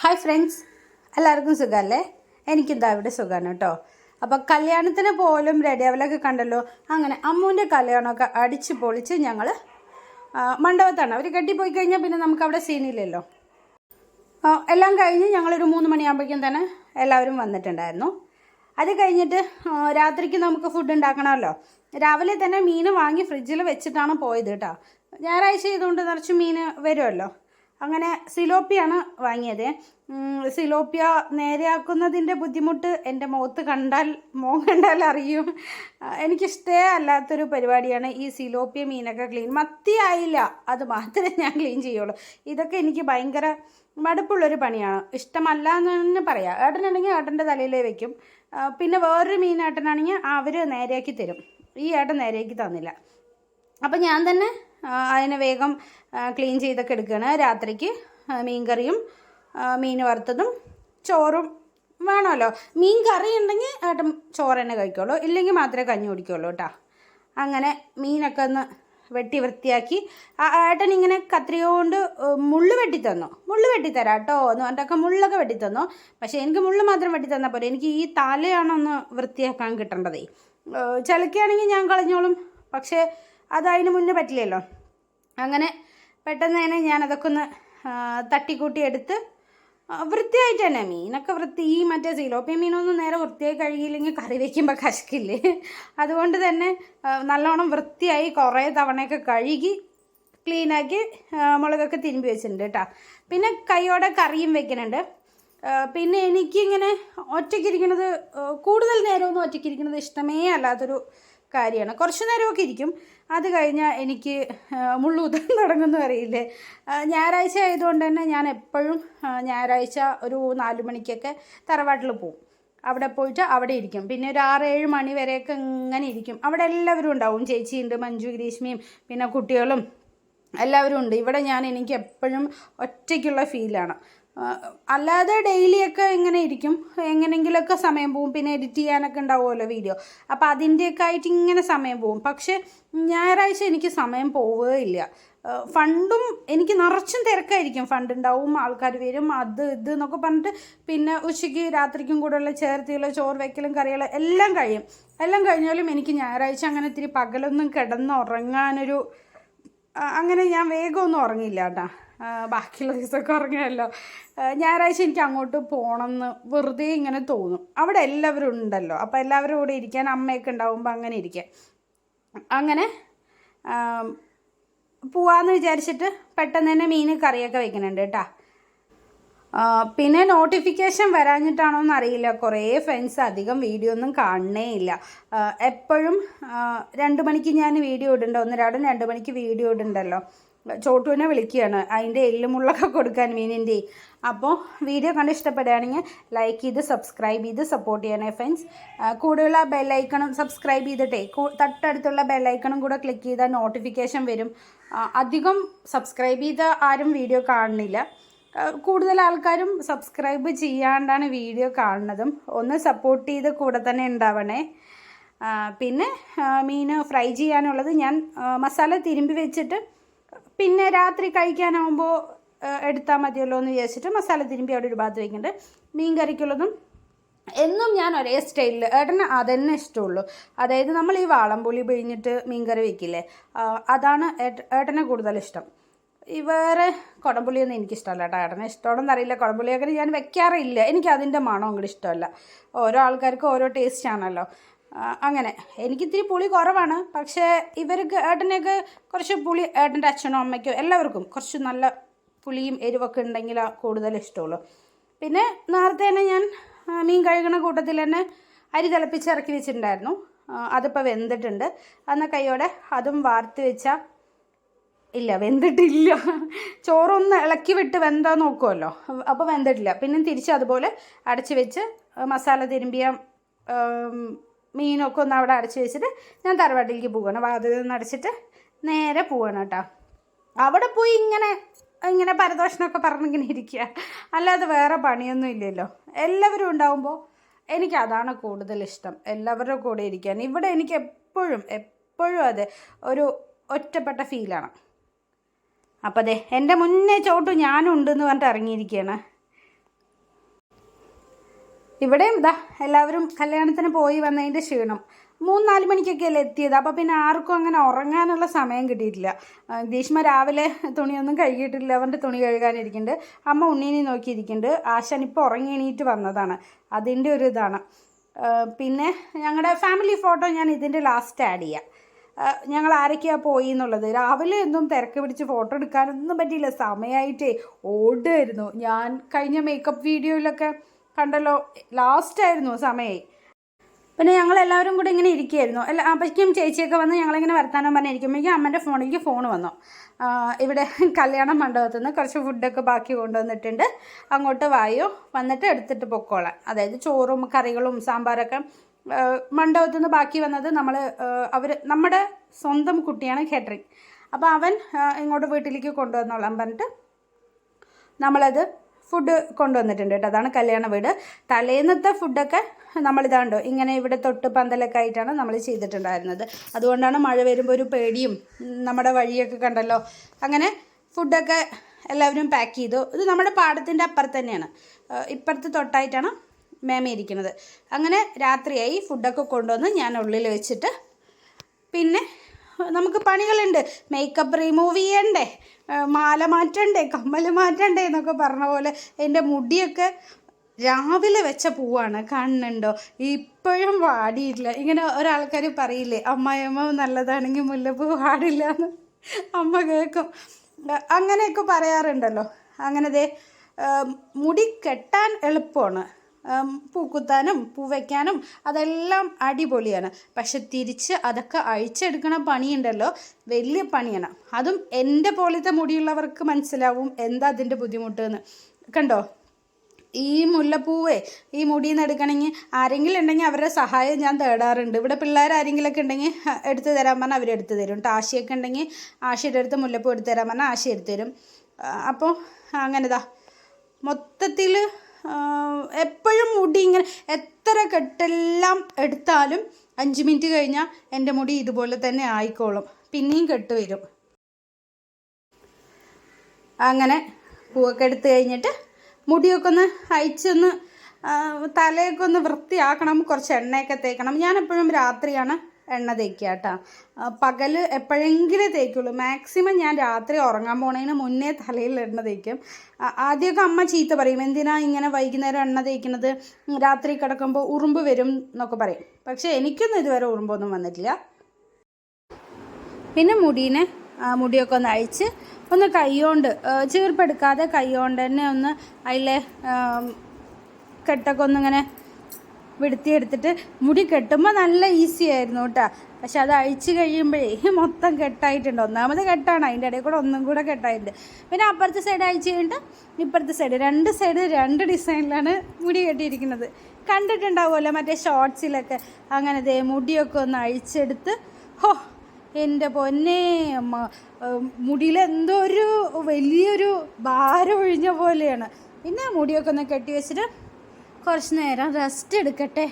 Hi friends, എല്ലാവർക്കും സുഖമല്ലേ? എനിക്കിതാ ഇവിടെ സുഖമാണ് കേട്ടോ. അപ്പോൾ കല്യാണത്തിന് പോലും റെഡിയാവലൊക്കെ കണ്ടല്ലോ. അങ്ങനെ അമ്മൂൻ്റെ കല്യാണമൊക്കെ അടിച്ച് പൊളിച്ച് ഞങ്ങൾ മണ്ഡപത്താണ്. അവർ കെട്ടിപ്പോയി കഴിഞ്ഞാൽ പിന്നെ നമുക്കവിടെ സീനില്ലല്ലോ. എല്ലാം കഴിഞ്ഞ് ഞങ്ങളൊരു 3 മണിയാകുമ്പോഴേക്കും തന്നെ എല്ലാവരും വന്നിട്ടുണ്ടായിരുന്നു. അത് കഴിഞ്ഞിട്ട് രാത്രിക്ക് നമുക്ക് ഫുഡ് ഉണ്ടാക്കണമല്ലോ. രാവിലെ തന്നെ മീൻ വാങ്ങി ഫ്രിഡ്ജിൽ വെച്ചിട്ടാണ് പോയത് കേട്ടോ. ഞായറാഴ്ച ചെയ്തുകൊണ്ട് നിറച്ച് മീൻ വരുമല്ലോ. അങ്ങനെ സിലോപ്പിയാണ് വാങ്ങിയത്. സിലോപ്പിയ നേരെയാക്കുന്നതിൻ്റെ ബുദ്ധിമുട്ട് എൻ്റെ മോൻ കണ്ടാൽ അറിയും. എനിക്കിഷ്ടേ അല്ലാത്തൊരു പരിപാടിയാണ് ഈ സിലോപ്പിയ മീനൊക്കെ ക്ലീൻ. മത്തി ആയില്ല, അത് മാത്രമേ ഞാൻ ക്ലീൻ ചെയ്യുള്ളൂ. ഇതൊക്കെ എനിക്ക് ഭയങ്കര മടുപ്പുള്ളൊരു പണിയാണ്. ഇഷ്ടമല്ല എന്ന് തന്നെ പറയാം. ഏട്ടനാണെങ്കിൽ ഏട്ടൻ്റെ തലയിലേ വെക്കും. പിന്നെ വേറൊരു മീനേട്ടനാണെങ്കിൽ അവർ നേരെയാക്കി തരും. ഈ ഏട്ടൻ നേരെയാക്കി തന്നില്ല. അപ്പം ഞാൻ തന്നെ അതിനെ വേഗം ക്ലീൻ ചെയ്തൊക്കെ എടുക്കുകയാണ്. രാത്രിക്ക് മീൻ കറിയും മീൻ വറുത്തതും ചോറും വേണമല്ലോ. മീൻ കറി ഉണ്ടെങ്കിൽ ഏട്ടൻ ചോറ് തന്നെ കഴിക്കുള്ളൂ, ഇല്ലെങ്കിൽ മാത്രമേ കഞ്ഞി കുടിക്കുള്ളൂ കേട്ടോ. അങ്ങനെ മീനൊക്കെ ഒന്ന് വെട്ടി വൃത്തിയാക്കി ഏട്ടൻ ഇങ്ങനെ കത്രിക കൊണ്ട് മുള്ള് വെട്ടിത്തന്നു. മുള്ള് വെട്ടിത്തരാം കേട്ടോ എന്ന് പറഞ്ഞിട്ടൊക്കെ മുള്ളൊക്കെ വെട്ടിത്തന്നു. പക്ഷേ എനിക്ക് മുള്ള് മാത്രം വെട്ടിത്തന്നാൽ പോരെ, എനിക്ക് ഈ തലയാണൊന്ന് വൃത്തിയാക്കാൻ കിട്ടേണ്ടതേ. ചിലക്കാണെങ്കിൽ ഞാൻ കളഞ്ഞോളും, പക്ഷേ അതതിന് മുന്നേ പറ്റില്ലല്ലോ. അങ്ങനെ പെട്ടെന്ന് തന്നെ ഞാനതൊക്കെ ഒന്ന് തട്ടിക്കൂട്ടി എടുത്ത് വൃത്തിയായിട്ട് തന്നെ മീനൊക്കെ ഈ മറ്റേ സിലോപ്പിയ മീനൊന്നും നേരെ വൃത്തിയായി കഴുകിയില്ലെങ്കിൽ കറി വയ്ക്കുമ്പോൾ കശക്കില്ലേ. അതുകൊണ്ട് തന്നെ നല്ലോണം വൃത്തിയായി കുറേ തവണയൊക്കെ കഴുകി ക്ലീനാക്കി മുളകൊക്കെ തിരുമ്പി വെച്ചിട്ടുണ്ട് കേട്ടോ. പിന്നെ കൈയോടെ കറിയും വെക്കുന്നുണ്ട്. പിന്നെ എനിക്കിങ്ങനെ ഒറ്റയ്ക്കിരിക്കുന്നത്, കൂടുതൽ നേരമൊന്നും ഒറ്റയ്ക്കിരിക്കുന്നത് ഇഷ്ടമേ അല്ലാത്തൊരു കാര്യമാണ്. കുറച്ച് നേരമൊക്കെ ഇരിക്കും, അത് കഴിഞ്ഞാൽ എനിക്ക് മുള്ളൂതാൻ തുടങ്ങുമെന്ന് അറിയില്ലേ. ഞായറാഴ്ച ആയതുകൊണ്ട് തന്നെ ഞാൻ എപ്പോഴും ഞായറാഴ്ച ഒരു 4 മണിക്കൊക്കെ തറവാട്ടിൽ പോവും. അവിടെ പോയിട്ട് അവിടെ ഇരിക്കും. പിന്നെ ഒരു 6-7 മണി വരെയൊക്കെ ഇങ്ങനെ ഇരിക്കും. അവിടെ എല്ലാവരും ഉണ്ടാവും. ചേച്ചിയുണ്ട്, മഞ്ജു ഗ്രീഷ്മയും പിന്നെ കുട്ടികളും എല്ലാവരും ഉണ്ട്. ഇവിടെ എനിക്ക് എപ്പോഴും ഒറ്റയ്ക്കുള്ള ഫീലാണ്. അല്ലാതെ ഡെയിലിയൊക്കെ ഇങ്ങനെ ഇരിക്കും, എങ്ങനെയെങ്കിലുമൊക്കെ സമയം പോവും. പിന്നെ എഡിറ്റ് ചെയ്യാനൊക്കെ ഉണ്ടാവുമല്ലോ വീഡിയോ, അപ്പോൾ അതിൻ്റെയൊക്കെ ആയിട്ട് ഇങ്ങനെ സമയം പോവും. പക്ഷേ ഞായറാഴ്ച എനിക്ക് സമയം പോവുകയില്ല. ഫണ്ടും എനിക്ക് നിറച്ചും തിരക്കായിരിക്കും. ഫണ്ട് ഉണ്ടാവും, ആൾക്കാർ വരും, അത് ഇത് എന്നൊക്കെ പറഞ്ഞിട്ട് പിന്നെ ഉച്ചയ്ക്ക് രാത്രിക്കും കൂടെയുള്ള ചേർത്തിയുള്ള ചോറ് വയ്ക്കലും കറികളും എല്ലാം കഴിയും. എല്ലാം കഴിഞ്ഞാലും എനിക്ക് ഞായറാഴ്ച അങ്ങനെ ഇത്തിരി പകലൊന്നും കിടന്നുറങ്ങാനൊരു അങ്ങനെ ഞാൻ വേഗമൊന്നും ഉറങ്ങില്ല കേട്ടോ. ബാക്കിയുള്ള ദിവസമൊക്കെ ഉറങ്ങിയല്ലോ. ഞായറാഴ്ച എനിക്ക് അങ്ങോട്ട് പോകണമെന്ന് വെറുതെ ഇങ്ങനെ തോന്നും. അവിടെ എല്ലാവരും ഉണ്ടല്ലോ, അപ്പോൾ എല്ലാവരും കൂടെ ഇരിക്കാൻ, അമ്മയൊക്കെ ഉണ്ടാകുമ്പോൾ അങ്ങനെ ഇരിക്കാൻ. അങ്ങനെ പോവാമെന്ന് വിചാരിച്ചിട്ട് പെട്ടെന്ന് തന്നെ മീൻ കറിയൊക്കെ വെക്കുന്നുണ്ട് കേട്ടോ. പിന്നെ നോട്ടിഫിക്കേഷൻ വരാഞ്ഞിട്ടാണോ എന്നറിയില്ല, കുറേ ഫ്രണ്ട്സ് അധികം വീഡിയോ ഒന്നും കാണണേ ഇല്ല. എപ്പോഴും 2 മണിക്ക് ഞാൻ വീഡിയോ ഇടുന്നുണ്ട്, ഒന്നരാടും 2 മണിക്ക് വീഡിയോ ഇടുന്നുണ്ടല്ലോ. ചോട്ടുവിനെ വിളിക്കുകയാണ് അതിൻ്റെ എല്ലുമുള്ളൊക്കെ കൊടുക്കാൻ മീനിൻ്റെ. അപ്പോൾ വീഡിയോ കണ്ട് ഇഷ്ടപ്പെടുകയാണെങ്കിൽ ലൈക്ക് ചെയ്ത് സബ്സ്ക്രൈബ് ചെയ്ത് സപ്പോർട്ട് ചെയ്യണേ ഫ്രണ്ട്സ്. കൂടെയുള്ള ബെല്ലൈക്കണും സബ്സ്ക്രൈബ് ചെയ്തിട്ടേ തൊട്ടടുത്തുള്ള ബെല്ലൈക്കണും കൂടെ ക്ലിക്ക് ചെയ്താൽ നോട്ടിഫിക്കേഷൻ വരും. അധികം സബ്സ്ക്രൈബ് ചെയ്ത ആരും വീഡിയോ കാണുന്നില്ല. കൂടുതൽ ആൾക്കാരും സബ്സ്ക്രൈബ് ചെയ്യാണ്ടാണ് വീഡിയോ കാണുന്നതും. ഒന്ന് സപ്പോർട്ട് ചെയ്ത് കൂടെ തന്നെ ഉണ്ടാവണേ. പിന്നെ മീൻ ഫ്രൈ ചെയ്യാനുള്ളത് ഞാൻ മസാല തിരുമ്പി വെച്ചിട്ട് പിന്നെ രാത്രി കഴിക്കാനാവുമ്പോൾ എടുത്താൽ മതിയല്ലോ എന്ന് വിചാരിച്ചിട്ട് മസാല തിരുമ്പി അവിടെ ഒരു ഭാഗത്ത് വയ്ക്കുന്നുണ്ട്. മീൻ കറിക്കുള്ളതും എന്നും ഞാൻ ഒരേ സ്റ്റൈലിൽ, ഏട്ടന് അതന്നെ ഇഷ്ടമുള്ളൂ. അതായത് നമ്മൾ ഈ വാളംപുളി പിഴിഞ്ഞിട്ട് മീൻ കറി വയ്ക്കില്ലേ, അതാണ് ഏട്ടനെ കൂടുതൽ ഇഷ്ടം. ഈ വേറെ കുടംപുളിയൊന്നും എനിക്കിഷ്ടമല്ല കേട്ടോ. ഏട്ടനെ ഇഷ്ടമാണെന്ന് അറിയില്ല. കുടംപുളിയൊക്കെ ഞാൻ വെക്കാറില്ല, എനിക്ക് അതിൻ്റെ മണം അങ്ങോട്ട് ഇഷ്ടമല്ല. ഓരോ ആൾക്കാർക്കും ഓരോ ടേസ്റ്റ് ആണല്ലോ. അങ്ങനെ എനിക്കിത്തിരി പുളി കുറവാണ്, പക്ഷേ ഇവർക്ക് ഏട്ടനെയൊക്കെ കുറച്ച് പുളി, ഏട്ടൻ്റെ അച്ഛനോ അമ്മയ്ക്കോ എല്ലാവർക്കും കുറച്ച് നല്ല പുളിയും എരിവൊക്കെ ഉണ്ടെങ്കിൽ കൂടുതൽ ഇഷ്ടമുള്ളൂ. പിന്നെ നേരത്തെ തന്നെ ഞാൻ മീൻ കഴുകണ കൂട്ടത്തിൽ തന്നെ അരി തിളപ്പിച്ച് ഇറക്കി വെച്ചിട്ടുണ്ടായിരുന്നു. അതിപ്പോൾ വെന്തിട്ടുണ്ട്. എന്നാൽ കൈയോടെ അതും വാർത്ത് വെച്ചാൽ ഇല്ല, വെന്തിട്ടില്ല. ചോറൊന്ന് ഇളക്കി വിട്ട് വെന്തോ നോക്കുമല്ലോ, അപ്പോൾ വെന്തിട്ടില്ല. പിന്നെ തിരിച്ച് അതുപോലെ അടച്ച് വെച്ച് മസാല തിരുമ്പിയ മീനൊക്കെ ഒന്ന് അവിടെ അടച്ച് വെച്ചിട്ട് ഞാൻ തറവാട്ടിലേക്ക് പോവുകയാണ്. വാതിൽ നിന്ന് അടച്ചിട്ട് നേരെ പോവുകയാണ് കേട്ടോ. അവിടെ പോയി ഇങ്ങനെ പരദോഷണമൊക്കെ പറഞ്ഞിങ്ങനെ ഇരിക്കുക, അല്ലാതെ വേറെ പണിയൊന്നും ഇല്ലല്ലോ. എല്ലാവരും ഉണ്ടാകുമ്പോൾ എനിക്കതാണ് കൂടുതൽ ഇഷ്ടം, എല്ലാവരുടെ കൂടെ ഇരിക്കാൻ. ഇവിടെ എനിക്ക് എപ്പോഴും അതെ ഒരു ഒറ്റപ്പെട്ട ഫീലാണ്. അപ്പോൾ അതെ എൻ്റെ മുന്നേ ചോട്ടു ഞാനും ഉണ്ടെന്ന് പറഞ്ഞിട്ട് ഇറങ്ങിയിരിക്കുകയാണ്. ഇവിടെയും ഇതാ എല്ലാവരും കല്യാണത്തിന് പോയി വന്നതിൻ്റെ ക്ഷീണം. 3-4 മണിക്കൊക്കെയല്ലേ എത്തിയത്. അപ്പോൾ പിന്നെ ആർക്കും അങ്ങനെ ഉറങ്ങാനുള്ള സമയം കിട്ടിയിട്ടില്ല. ഗ്രീഷ്മ രാവിലെ തുണിയൊന്നും കഴുകിയിട്ടില്ല, അവൻ്റെ തുണി കഴുകാനിരിക്കുന്നുണ്ട്. അമ്മ ഉണ്ണീനെ നോക്കിയിരിക്കുന്നുണ്ട്. ആശാൻ ഇപ്പോൾ ഉറങ്ങി എണീറ്റ് വന്നതാണ്, അതിൻ്റെ ഒരു ഇതാണ്. പിന്നെ ഞങ്ങളുടെ ഫാമിലി ഫോട്ടോ ഞാൻ ഇതിൻ്റെ ലാസ്റ്റ് ആഡ് ചെയ്യാം. ഞങ്ങൾ ആരൊക്കെയാണ് പോയി എന്നുള്ളത്. രാവിലെ ഒന്നും തിരക്ക് പിടിച്ച് ഫോട്ടോ എടുക്കാനൊന്നും പറ്റിയില്ല, സമയമായിട്ടേ ഓടുമായിരുന്നു. ഞാൻ കഴിഞ്ഞ മേക്കപ്പ് വീഡിയോയിലൊക്കെ കണ്ടല്ലോ, ലാസ്റ്റായിരുന്നു സമയമായി. പിന്നെ ഞങ്ങളെല്ലാവരും കൂടെ ഇങ്ങനെ ഇരിക്കുകയായിരുന്നു. അപ്പോഴേക്കും ചേച്ചിയൊക്കെ വന്ന് ഞങ്ങളിങ്ങനെ വർത്താനം പറഞ്ഞിരിക്കുമ്പോഴേക്കും അമ്മൻ്റെ ഫോണിലേക്ക് ഫോൺ വന്നു. ഇവിടെ കല്യാണ മണ്ഡപത്തിൽ നിന്ന് കുറച്ച് ഫുഡൊക്കെ ബാക്കി കൊണ്ടുവന്നിട്ടുണ്ട്, അങ്ങോട്ട് വായോ, വന്നിട്ട് എടുത്തിട്ട് പൊക്കോളാം. അതായത് ചോറും കറികളും സാമ്പാറൊക്കെ മണ്ഡപത്തിൽ നിന്ന് ബാക്കി വന്നത് നമ്മുടെ സ്വന്തം കുട്ടിയാണ് കേറ്ററിംഗ്. അപ്പോൾ അവൻ ഇങ്ങോട്ട് വീട്ടിലേക്ക് കൊണ്ടുവന്നോളാം പറഞ്ഞിട്ട് നമ്മളത് ഫുഡ് കൊണ്ടുവന്നിട്ടുണ്ട് കേട്ടോ. അതാണ് കല്യാണ വീട്. തലേന്നത്തെ ഫുഡൊക്കെ നമ്മളിതാണ്ടോ ഇങ്ങനെ ഇവിടെ തൊട്ട് പന്തലൊക്കെ ആയിട്ടാണ് നമ്മൾ ചെയ്തിട്ടുണ്ടായിരുന്നത്. അതുകൊണ്ടാണ് മഴ വരുമ്പോൾ ഒരു പേടിയും. നമ്മുടെ വഴിയൊക്കെ കണ്ടല്ലോ. അങ്ങനെ ഫുഡൊക്കെ എല്ലാവരും പാക്ക് ചെയ്തു. ഇത് നമ്മുടെ പാടത്തിൻ്റെ അപ്പുറത്ത് തന്നെയാണ്, ഇപ്പുറത്ത് തൊട്ടായിട്ടാണ് മേമ ഇരിക്കുന്നത്. അങ്ങനെ രാത്രിയായി. ഫുഡൊക്കെ കൊണ്ടുവന്ന് ഞാൻ ഉള്ളിൽ വെച്ചിട്ട് പിന്നെ നമുക്ക് പണികളുണ്ട്. മേക്കപ്പ് റിമൂവ് ചെയ്യണ്ടേ, മാല മാറ്റണ്ടേ, കമ്മൽ മാറ്റണ്ടേ എന്നൊക്കെ പറഞ്ഞ പോലെ എൻ്റെ മുടിയൊക്കെ രാവിലെ വെച്ച പൂവാണ്, കാണുന്നുണ്ടോ, ഇപ്പോഴും വാടിയിട്ടില്ല. ഇങ്ങനെ ഒരാൾക്കാർ പറയില്ലേ, അമ്മായിയമ്മ നല്ലതാണെങ്കിൽ മുല്ലപ്പൂ വാടില്ല എന്ന് അമ്മ കേൾക്കും. അങ്ങനെയൊക്കെ പറയാറുണ്ടല്ലോ. അങ്ങനെ മുടി കെട്ടാൻ എളുപ്പമാണ്, പൂക്കുത്താനും പൂ വയ്ക്കാനും അതെല്ലാം അടിപൊളിയാണ്. പക്ഷെ തിരിച്ച് അതൊക്കെ അഴിച്ചെടുക്കണ പണിയുണ്ടല്ലോ, വലിയ പണിയാണ്. അതും എൻ്റെ പോലത്തെ മുടിയുള്ളവർക്ക് മനസ്സിലാവും എന്താ അതിൻ്റെ ബുദ്ധിമുട്ടെന്ന്. കണ്ടോ, ഈ മുല്ലപ്പൂവേ ഈ മുടിയിൽ നിന്ന് എടുക്കണമെങ്കിൽ ആരെങ്കിലും ഉണ്ടെങ്കിൽ അവരുടെ സഹായം ഞാൻ തേടാറുണ്ട്. ഇവിടെ പിള്ളേർ ആരെങ്കിലുമൊക്കെ ഉണ്ടെങ്കിൽ എടുത്തു തരാൻ പറഞ്ഞാൽ അവരെടുത്ത് തരും. ആശയൊക്കെ ഉണ്ടെങ്കിൽ ആശയുടെ അടുത്ത് മുല്ലപ്പൂ എടുത്തു തരാൻ പറഞ്ഞാൽ ആശ എടുത്തു തരും. അപ്പോൾ അങ്ങനെതാ മൊത്തത്തിൽ എപ്പോഴും മുടി ഇങ്ങനെ എത്ര കെട്ടെല്ലാം എടുത്താലും 5 മിനിറ്റ് കഴിഞ്ഞാൽ എൻ്റെ മുടി ഇതുപോലെ തന്നെ ആയിക്കോളും, പിന്നെയും കെട്ട് വരും. അങ്ങനെ പൂവൊക്കെ എടുത്ത് കഴിഞ്ഞിട്ട് മുടിയൊക്കെ ഒന്ന് അയച്ചൊന്ന് തലയൊക്കെ ഒന്ന് വൃത്തിയാക്കണം, കുറച്ച് എണ്ണയൊക്കെ തേക്കണം. ഞാനെപ്പോഴും രാത്രിയാണ് എണ്ണ തേക്കുക കേട്ടോ. പകൽ എപ്പോഴെങ്കിലും തേക്കുള്ളൂ. മാക്സിമം ഞാൻ രാത്രി ഉറങ്ങാൻ പോണതിന് മുന്നേ തലയിൽ എണ്ണ തേക്കും. ആദ്യമൊക്കെ അമ്മ ചീത്ത പറയും, എന്തിനാ ഇങ്ങനെ വൈകുന്നേരം എണ്ണ തേക്കുന്നത്, രാത്രി കിടക്കുമ്പോൾ ഉറുമ്പ് വരും എന്നൊക്കെ പറയും. പക്ഷേ എനിക്കൊന്നും ഇതുവരെ ഉറുമ്പൊന്നും വന്നിട്ടില്ല. പിന്നെ മുടിയൊക്കെ ഒന്ന് അഴിച്ച് ഒന്ന് കൈകൊണ്ട് ചീർപ്പെടുക്കാതെ കൈകൊണ്ട് തന്നെ ഒന്ന് അതിലെ കെട്ടൊക്കെ ഒന്നിങ്ങനെ വെടുത്തിയെടുത്തിട്ട് മുടി കെട്ടുമ്പോൾ നല്ല ഈസി ആയിരുന്നു കേട്ടോ. പക്ഷെ അത് അഴിച്ച് കഴിയുമ്പോഴേ മൊത്തം കെട്ടായിട്ടുണ്ട്. ഒന്നാമത് കെട്ടാണ്, അതിൻ്റെ ഇടയിൽ കൂടെ ഒന്നും കൂടെ കെട്ടായിട്ടുണ്ട്. പിന്നെ അപ്പുറത്തെ സൈഡ് അഴിച്ച് കഴിഞ്ഞിട്ട് ഇപ്പുറത്തെ സൈഡ് 2 സൈഡ് 2 ഡിസൈനിലാണ് മുടി കെട്ടിയിരിക്കുന്നത്. കണ്ടിട്ടുണ്ടാവുമല്ലോ മറ്റേ ഷോർട്സിലൊക്കെ. അങ്ങനെ മുടിയൊക്കെ ഒന്ന് അഴിച്ചെടുത്ത് എൻ്റെ പൊന്നേ, മുടിയിൽ എന്തോ ഒരു വലിയൊരു ഭാരം ഒഴിഞ്ഞ പോലെയാണ്. പിന്നെ മുടിയൊക്കെ ഒന്ന് കെട്ടി വെച്ചിട്ട് കുറച്ച് നേരം റെസ്റ്റ് എടുക്കട്ടെ.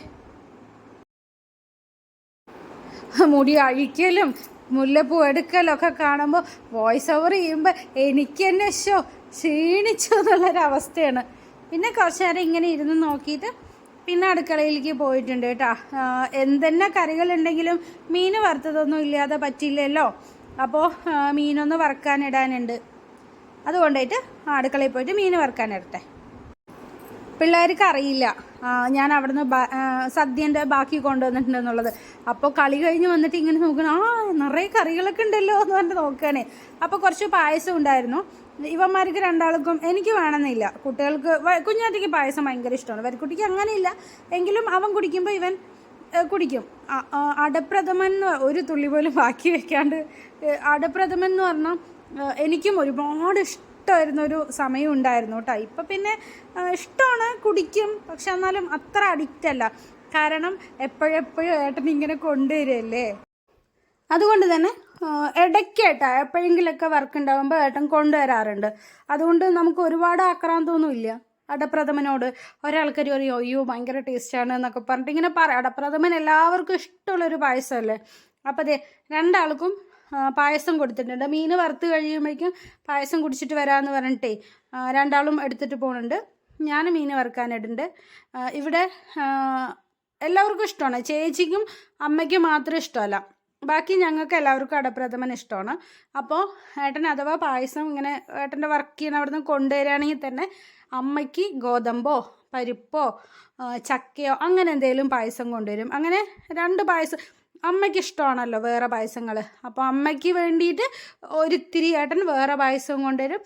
മുടി അഴിക്കലും മുല്ലപ്പൂ എടുക്കലും ഒക്കെ കാണുമ്പോൾ വോയിസ് ഓവർ ചെയ്യുമ്പോൾ എനിക്ക് തന്നെ ക്ഷീണിച്ചു എന്നുള്ളൊരവസ്ഥയാണ്. പിന്നെ കുറച്ച് നേരം ഇങ്ങനെ ഇരുന്ന് നോക്കിയിട്ട് പിന്നെ അടുക്കളയിലേക്ക് പോയിട്ടുണ്ട് കേട്ടോ. എന്തെന്നെ കറികളുണ്ടെങ്കിലും മീൻ വറുത്തതൊന്നും ഇല്ലാതെ പറ്റില്ലല്ലോ. അപ്പോൾ മീനൊന്ന് വറുക്കാനിടാനുണ്ട്, അതുകൊണ്ടായിട്ട് അടുക്കളയിൽ പോയിട്ട് മീൻ വറുക്കാനിടട്ടെ. പിള്ളേർക്ക് അറിയില്ല ഞാൻ അവിടുന്ന് സദ്യൻ്റെ ബാക്കി കൊണ്ടുവന്നിട്ടുണ്ടെന്നുള്ളത്. അപ്പോൾ കളി കഴിഞ്ഞ് വന്നിട്ട് ഇങ്ങനെ നോക്കണം, നിറയെ കറികളൊക്കെ ഉണ്ടല്ലോ എന്ന് പറഞ്ഞിട്ട് നോക്കുകയാണേ. അപ്പോൾ കുറച്ച് പായസം ഉണ്ടായിരുന്നു. ഇവന്മാർക്ക് രണ്ടാൾക്കും എനിക്ക് വേണമെന്നില്ല. കുട്ടികൾക്ക് കുഞ്ഞാറ്റിക്ക് പായസം ഭയങ്കര ഇഷ്ടമാണ്, വരിക്കുട്ടിക്ക് അങ്ങനെയില്ല. എങ്കിലും അവൻ കുടിക്കുമ്പോൾ ഇവൻ കുടിക്കും. അടപ്രഥമൻ ഒരു തുള്ളി പോലും ബാക്കി വെക്കാണ്ട് അടപ്രഥമൻ എന്ന് പറഞ്ഞാൽ എനിക്കും ഒരുപാട് ഇഷ്ടമായിരുന്നൊരു സമയം ഉണ്ടായിരുന്നു കേട്ടോ. ഇപ്പം പിന്നെ ഇഷ്ടമാണ്, കുടിക്കും. പക്ഷെ എന്നാലും അത്ര അഡിക്റ്റ് അല്ല. കാരണം എപ്പോഴെപ്പോഴും ഏട്ടൻ ഇങ്ങനെ കൊണ്ടുവരികയല്ലേ. അതുകൊണ്ട് തന്നെ ഇടയ്ക്കേട്ടാ എപ്പോഴെങ്കിലൊക്കെ വർക്ക് ഉണ്ടാകുമ്പോൾ ഏട്ടൻ കൊണ്ടുവരാറുണ്ട്. അതുകൊണ്ട് നമുക്ക് ഒരുപാട് ആക്രാന്തമൊന്നുമില്ല അടപ്രഥമനോട്. ഒരാൾക്കാർ പറയും അയ്യോ ഭയങ്കര ടേസ്റ്റാണ് എന്നൊക്കെ പറഞ്ഞിട്ട് ഇങ്ങനെ പറയാം. അടപ്രഥമൻ എല്ലാവർക്കും ഇഷ്ടമുള്ളൊരു പായസമല്ലേ. അപ്പോൾ രണ്ടാൾക്കും പായസം കൊടുത്തിട്ടുണ്ട്. മീൻ വറുത്ത് കഴിയുമ്പോഴേക്കും പായസം കുടിച്ചിട്ട് വരാമെന്ന് പറഞ്ഞിട്ടേ രണ്ടാളും എടുത്തിട്ട് പോകുന്നുണ്ട്. ഞാൻ മീൻ വറുക്കാനിടുന്നുണ്ട്. ഇവിടെ എല്ലാവർക്കും ഇഷ്ടമാണ്. ചേച്ചിക്കും അമ്മയ്ക്കും മാത്രം ഇഷ്ടമല്ല, ബാക്കി ഞങ്ങൾക്ക് എല്ലാവർക്കും അടപ്രഥമൻ ഇഷ്ടമാണ്. അപ്പോൾ ഏട്ടൻ അഥവാ പായസം ഇങ്ങനെ ഏട്ടൻ്റെ വർക്ക് ചെയ്യുന്ന അവിടെ നിന്ന് കൊണ്ടുവരികയാണെങ്കിൽ തന്നെ അമ്മയ്ക്ക് ഗോതമ്പോ പരിപ്പോ ചക്കയോ അങ്ങനെ എന്തെങ്കിലും പായസം കൊണ്ടുവരും. അങ്ങനെ 2 പായസം അമ്മയ്ക്ക് ഇഷ്ടമാണല്ലോ വേറെ പായസങ്ങൾ. അപ്പോൾ അമ്മയ്ക്ക് വേണ്ടിയിട്ട് ഒരിത്തിരി ഏട്ടൻ വേറെ പായസവും കൊണ്ടുവരും,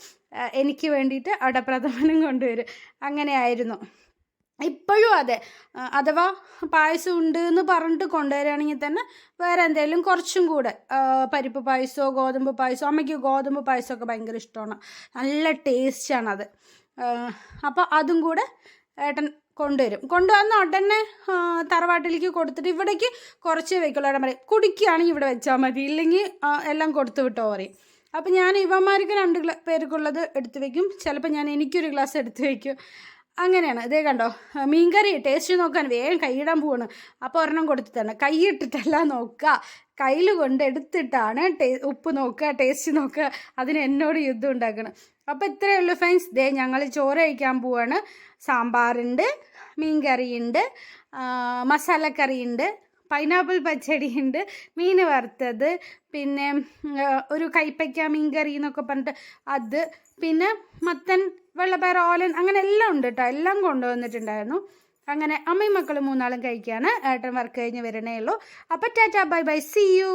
എനിക്ക് വേണ്ടിയിട്ട് അടപ്രഥമനും കൊണ്ടുവരും. അങ്ങനെയായിരുന്നു. ഇപ്പോഴും അതെ, അഥവാ പായസം ഉണ്ട് എന്ന് പറഞ്ഞിട്ട് കൊണ്ടുവരികയാണെങ്കിൽ തന്നെ വേറെ എന്തെങ്കിലും കുറച്ചും കൂടെ പരിപ്പ് പായസമോ ഗോതമ്പ് പായസമോ, അമ്മയ്ക്ക് ഗോതമ്പ് പായസമൊക്കെ ഭയങ്കര ഇഷ്ടമാണ്, നല്ല ടേസ്റ്റാണത്. അപ്പോൾ അതും കൂടെ ഏട്ടൻ കൊണ്ടുവന്ന് ഉടനെ തറവാട്ടിലേക്ക് കൊടുത്തിട്ട് ഇവിടേക്ക് കുറച്ചേ വയ്ക്കുള്ളൂ. ഏട്ടൻ പറയും കുടിക്കുകയാണെങ്കിൽ ഇവിടെ വെച്ചാൽ മതി, ഇല്ലെങ്കിൽ എല്ലാം കൊടുത്തു വിട്ടോ പറയും. അപ്പോൾ ഞാൻ ഇവന്മാർക്ക് 2 പേർക്കുള്ളത് എടുത്ത് വയ്ക്കും, ചിലപ്പോൾ ഞാൻ എനിക്കൊരു ഗ്ലാസ് എടുത്ത് വയ്ക്കും. അങ്ങനെയാണ്. ഇതേ കണ്ടോ, മീൻകറി ടേസ്റ്റ് നോക്കാൻ വേഗം കൈയിടാൻ പോവാണ്. അപ്പോൾ ഒരെണ്ണം കൊടുത്തിട്ടാണ്, കൈയിട്ടിട്ടല്ല നോക്കുക, കയ്യിൽ കൊണ്ട് എടുത്തിട്ടാണ് ഉപ്പ് നോക്കുക, ടേസ്റ്റ് നോക്കുക. അതിന് എന്നോട് യുദ്ധം ഉണ്ടാക്കണം. അപ്പോൾ ഇത്രയേ ഉള്ളൂ ഫ്രണ്ട്സ്. ദേ ഞങ്ങൾ ചോറ് കഴിക്കാൻ പോവാണ്. സാമ്പാറുണ്ട്, മീൻകറിയുണ്ട്, മസാലക്കറിയുണ്ട്, പൈനാപ്പിൾ പച്ചടിയുണ്ട്, മീൻ വറുത്തത്, പിന്നെ ഒരു കൈപ്പയ്ക്ക മീൻകറി എന്നൊക്കെ പറഞ്ഞിട്ട് അത്, പിന്നെ മത്തൻ വെള്ളപ്പയർ ഓലൻ, അങ്ങനെ എല്ലാം ഉണ്ട് കേട്ടോ. എല്ലാം കൊണ്ടുവന്നിട്ടുണ്ടായിരുന്നു. അങ്ങനെ അമ്മയും മക്കളും 3 ആളും കഴിക്കുകയാണ്. ഏട്ടൻ വർക്ക് കഴിഞ്ഞ് വരണേ ഉള്ളൂ. അപ്പോൾ tata bye bye, see U.